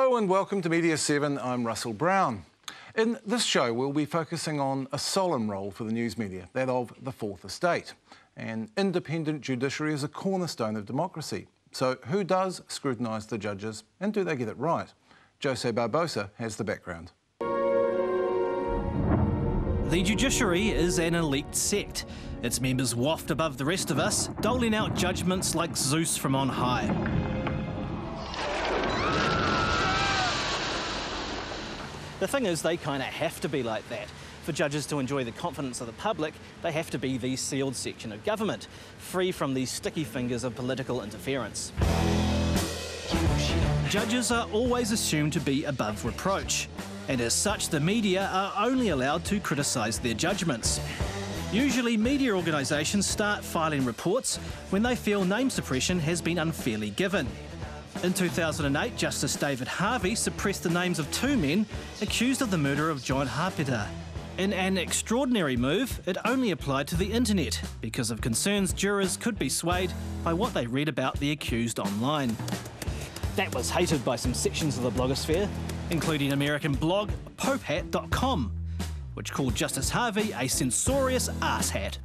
Hello and welcome to Media7. I'm Russell Brown. In this show, we'll be focusing on a solemn role for the news media, that of the Fourth Estate. An independent judiciary is a cornerstone of democracy. So who does scrutinise the judges and do they get it right? Jose Barbosa has the background. The judiciary is an elite sect. Its members waft above the rest of us, doling out judgments like Zeus from on high. The thing is, they kind of have to be like that. For judges to enjoy the confidence of the public, they have to be the sealed section of government, free from the sticky fingers of political interference. Judges are always assumed to be above reproach, and as such, the media are only allowed to criticise their judgments. Usually, media organisations start filing reports when they feel name suppression has been unfairly given. In 2008, Justice David Harvey suppressed the names of two men accused of the murder of John Harpeta. In an extraordinary move, it only applied to the internet because of concerns jurors could be swayed by what they read about the accused online. That was hated by some sections of the blogosphere, including American blog popehat.com, which called Justice Harvey a censorious arsehat.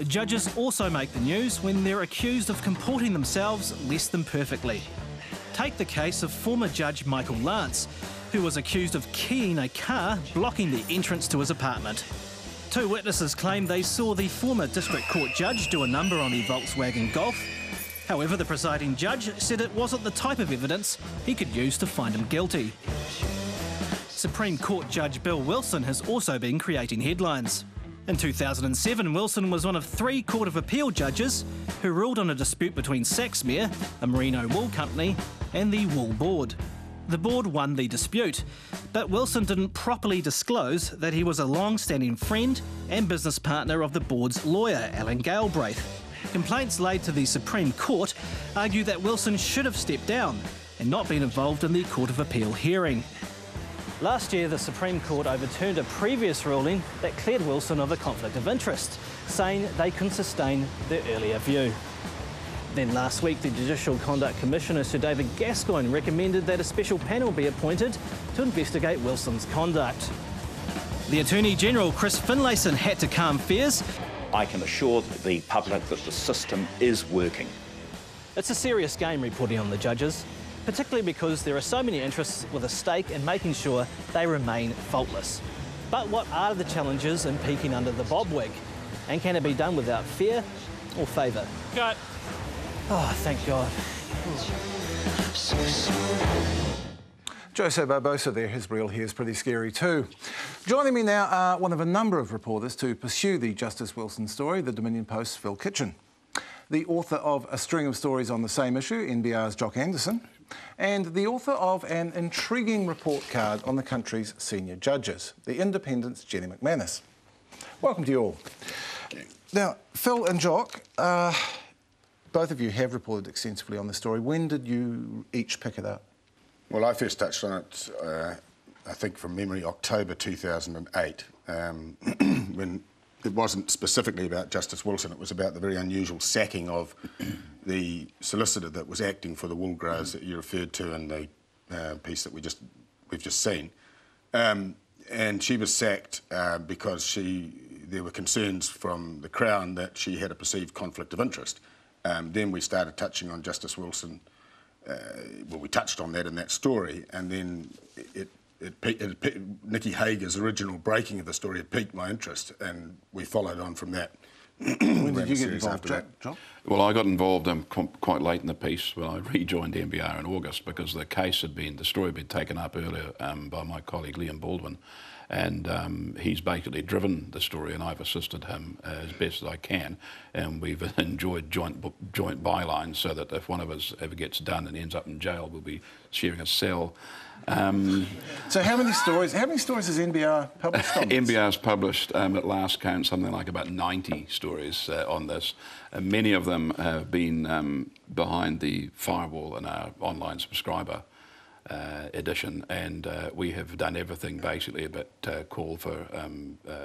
Judges also make the news when they're accused of comporting themselves less than perfectly. Take the case of former Judge Michael Lance, who was accused of keying a car blocking the entrance to his apartment. Two witnesses claimed they saw the former District Court judge do a number on the Volkswagen Golf. However, the presiding judge said it wasn't the type of evidence he could use to find him guilty. Supreme Court Judge Bill Wilson has also been creating headlines. In 2007, Wilson was one of 3 Court of Appeal judges who ruled on a dispute between Saxmere, a merino wool company, and the Wool Board. The board won the dispute, but Wilson didn't properly disclose that he was a long-standing friend and business partner of the board's lawyer, Alan Galbraith. Complaints laid to the Supreme Court argue that Wilson should have stepped down and not been involved in the Court of Appeal hearing. Last year, the Supreme Court overturned a previous ruling that cleared Wilson of a conflict of interest, saying they couldn't sustain their earlier view. Then last week, the Judicial Conduct Commissioner, Sir David Gascoigne, recommended that a special panel be appointed to investigate Wilson's conduct. The Attorney-General, Chris Finlayson, had to calm fears. I can assure the public that the system is working. It's a serious game reporting on the judges, particularly because there are so many interests with a stake in making sure they remain faultless. But what are the challenges in peeking under the bob wig? And can it be done without fear or favour? Cut. Oh, thank God. Jose Barbosa there, his reel here is pretty scary too. Joining me now are one of a number of reporters to pursue the Justice Wilson story, the Dominion Post's Phil Kitchen. The author of a string of stories on the same issue, NBR's Jock Anderson, and the author of an intriguing report card on the country's senior judges, the Independent's Jenny McManus. Welcome to you all. Now, Phil and Jock, both of you have reported extensively on the story. When did you each pick it up? Well, I first touched on it, I think from memory, October 2008, when it wasn't specifically about Justice Wilson, it was about the very unusual sacking of the solicitor that was acting for the wool growers that you referred to in the piece that we've just seen. And she was sacked because there were concerns from the Crown that she had a perceived conflict of interest. Then we started touching on Justice Wilson. Well, we touched on that in that story, and then Nikki Hager's original breaking of the story had piqued my interest, and we followed on from that. When did you get involved, John? Well, I got involved quite late in the piece when I rejoined NBR in August because the story had been taken up earlier by my colleague Liam Baldwin, and he's basically driven the story, and I've assisted him as best as I can, and we've enjoyed joint bylines so that if one of us ever gets done and ends up in jail, we'll be sharing a cell. So how many stories has NBR published on this? NBR's published, at last count, something like about 90 stories on this. Many of them have been behind the firewall in our online subscriber edition, and we have done everything basically but call for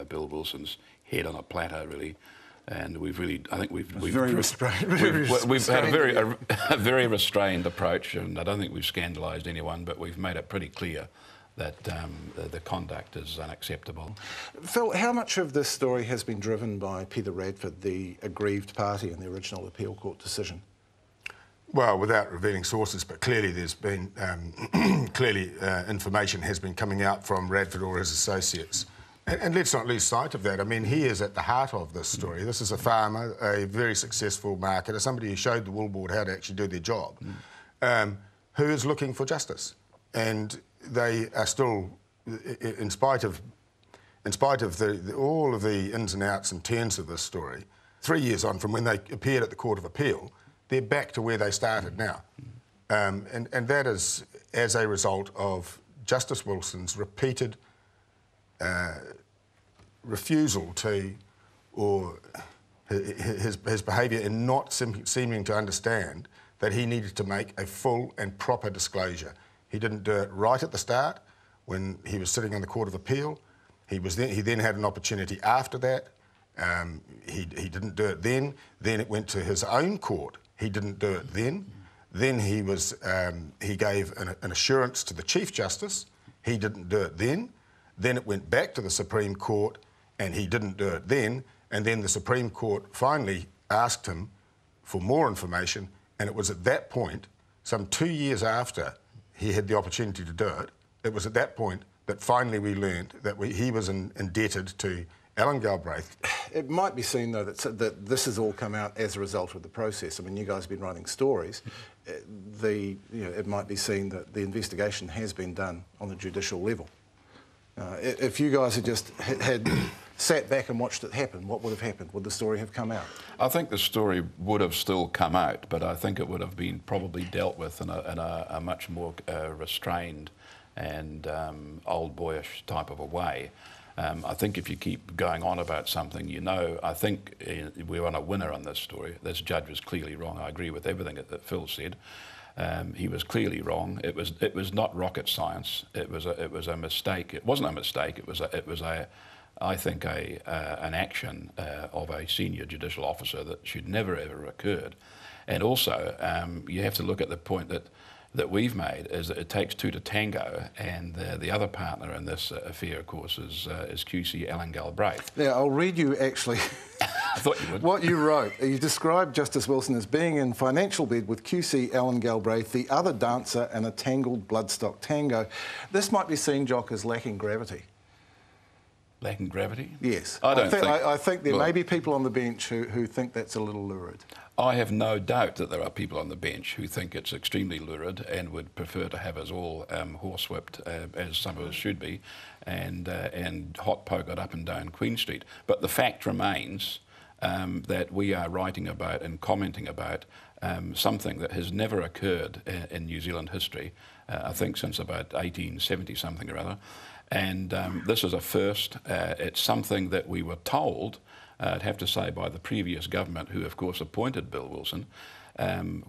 Bill Wilson's head on a platter, really. And we've really, I think we've very restrained. We've had a very restrained approach, and I don't think we've scandalised anyone, but we've made it pretty clear that the conduct is unacceptable. Phil, how much of this story has been driven by Peter Radford, the aggrieved party in the original appeal court decision? Well, without revealing sources, but clearly there's been information has been coming out from Radford or his associates. And let's not lose sight of that. I mean, he is at the heart of this story. This is a farmer, a very successful marketer, somebody who showed the Wool Board how to actually do their job, who is looking for justice. And they are still, in spite of all of the ins and outs and turns of this story, 3 years on from when they appeared at the Court of Appeal, they're back to where they started now. And that is as a result of Justice Wilson's repeated refusal to, or his behaviour in not seeming to understand that he needed to make a full and proper disclosure. He didn't do it right at the start when he was sitting on the Court of Appeal. He then had an opportunity after that. He didn't do it then. Then it went to his own court. He didn't do it then. Then he gave an assurance to the Chief Justice. He didn't do it then. Then it went back to the Supreme Court and he didn't do it then. And then the Supreme Court finally asked him for more information, and it was at that point, some 2 years after he had the opportunity to do it, it was at that point that finally we learned that he was indebted to Alan Galbraith. It might be seen, though, that this has all come out as a result of the process. I mean, you guys have been writing stories. It might be seen that the investigation has been done on the judicial level. If you guys had just had sat back and watched it happen, what would have happened? Would the story have come out? I think the story would have still come out, but I think it would have been probably dealt with in a much more restrained and old boyish type of a way. I think if you keep going on about something, I think we're on a winner on this story. This judge was clearly wrong. I agree with everything that Phil said. He was clearly wrong. It was not rocket science. It was a mistake. It wasn't a mistake. I think an action of a senior judicial officer that should never ever occurred. And also, you have to look at the point that we've made is that it takes two to tango, and the other partner in this affair, of course, is QC Alan Galbraith. Yeah, I'll read you actually I thought you would. What you wrote. You described Justice Wilson as being in financial bed with QC Alan Galbraith, the other dancer, and a tangled bloodstock tango. This might be seen, Jock, as lacking gravity. Lacking gravity? Yes. I think there may be people on the bench who think that's a little lurid. I have no doubt that there are people on the bench who think it's extremely lurid and would prefer to have us all horsewhipped, as some of us should be, and hot pokered up and down Queen Street. But the fact remains that we are writing about and commenting about something that has never occurred in New Zealand history, I think since about 1870-something or other. And this is a first. It's something that we were told, I'd have to say, by the previous government, who of course appointed Bill Wilson,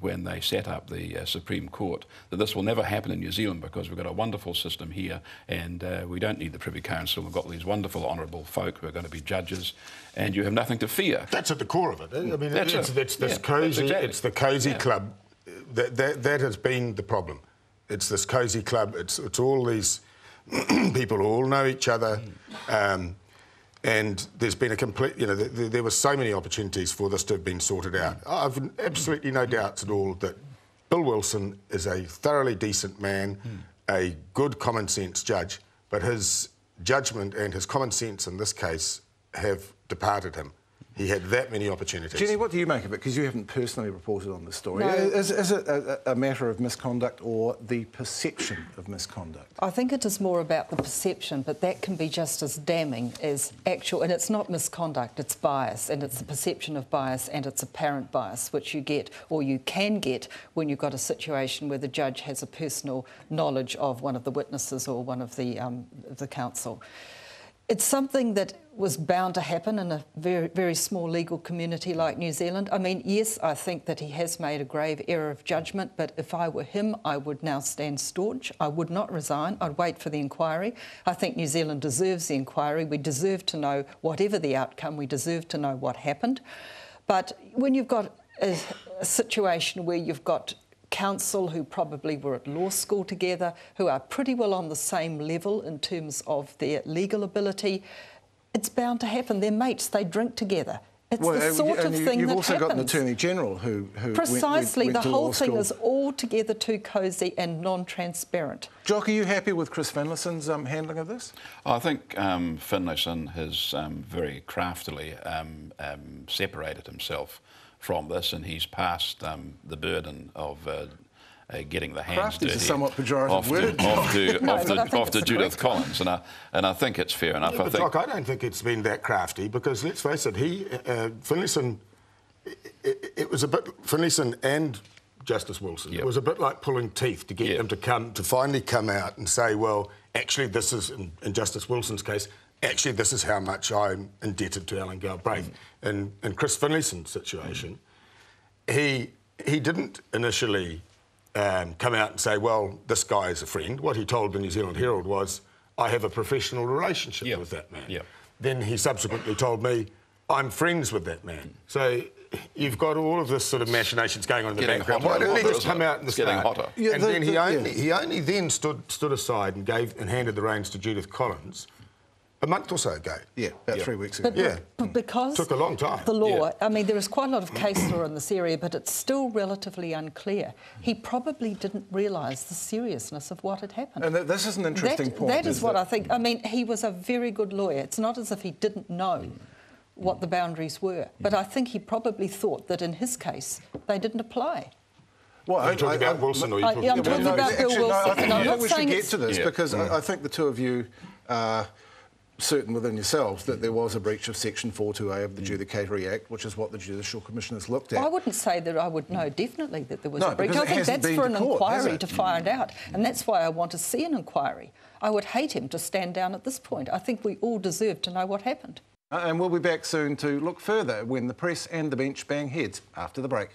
when they set up the Supreme Court, that this will never happen in New Zealand because we've got a wonderful system here and we don't need the Privy Council. We've got these wonderful, honourable folk who are going to be judges and you have nothing to fear. That's at the core of it. I mean, it's this cosy, exactly. It's the cosy club. That has been the problem. It's this cosy club. It's all these people who all know each other. And there's been a complete, there were so many opportunities for this to have been sorted out. I've absolutely no doubts at all that Bill Wilson is a thoroughly decent man, a good common sense judge, but his judgment and his common sense in this case have departed him. He had that many opportunities. Jenny, what do you make of it? Because you haven't personally reported on this story. No. Is it a matter of misconduct or the perception of misconduct? I think it is more about the perception, but that can be just as damning as actual. And it's not misconduct, it's bias, and it's the perception of bias and it's apparent bias, which you get, or you can get, when you've got a situation where the judge has a personal knowledge of one of the witnesses or one of the counsel. It's something that was bound to happen in a very, very small legal community like New Zealand. I mean, yes, I think that he has made a grave error of judgment, but if I were him, I would now stand staunch. I would not resign. I'd wait for the inquiry. I think New Zealand deserves the inquiry. We deserve to know, whatever the outcome, we deserve to know what happened. But when you've got a situation where you've got counsel who probably were at law school together, who are pretty well on the same level in terms of their legal ability, it's bound to happen. They're mates, they drink together. It's the sort of thing that happens. You've also got an Attorney General who Precisely, went the to whole law thing school. is altogether too cosy and non-transparent. Jock, are you happy with Chris Finlayson's handling of this? I think Finlayson has very craftily separated himself from this, and he's passed the burden of getting the hands Crafty dirty is a somewhat pejorative word. off to Judith Collins, and I think it's fair enough. Yeah, but Jock, I don't think it's been that crafty, because let's face it, Finlayson, it was a bit, Finlayson and Justice Wilson, Yep. it was a bit like pulling teeth to get them to finally come out and say, well, actually this is, in Justice Wilson's case, actually this is how much I'm indebted to Alan Galbraith. In Chris Finlayson's situation, he didn't initially come out and say, well, this guy is a friend. What he told the New Zealand Herald was, I have a professional relationship with that man. Yep. Then he subsequently told me, I'm friends with that man. So you've got all of this sort of machinations going on in the background. Why didn't he just come out in the getting start? hotter. Yeah, And then he only then stood aside and handed the reins to Judith Collins a month or so ago. Yeah, about 3 weeks ago. But because Took a long time. the law, I mean, there is quite a lot of case law in this area, but it's still relatively unclear. He probably didn't realise the seriousness of what had happened. And this is an interesting point. That is what I think. I mean, he was a very good lawyer. It's not as if he didn't know what the boundaries were, but I think he probably thought that in his case they didn't apply. Well, Are you talking about Wilson or are you talking I'm talking about Bill Wilson, I think, and I'm not we should saying get it's... to this because I think the two of you are certain within yourselves that there was a breach of Section 428 of the Judicatory Act, which is what the Judicial Commission has looked at. I wouldn't say that I would know definitely that there was a breach. because I it think hasn't that's been for to an court, has inquiry it? to find out, and that's why I want to see an inquiry. I would hate him to stand down at this point. I think we all deserve to know what happened. And we'll be back soon to look further when the press and the bench bang heads after the break.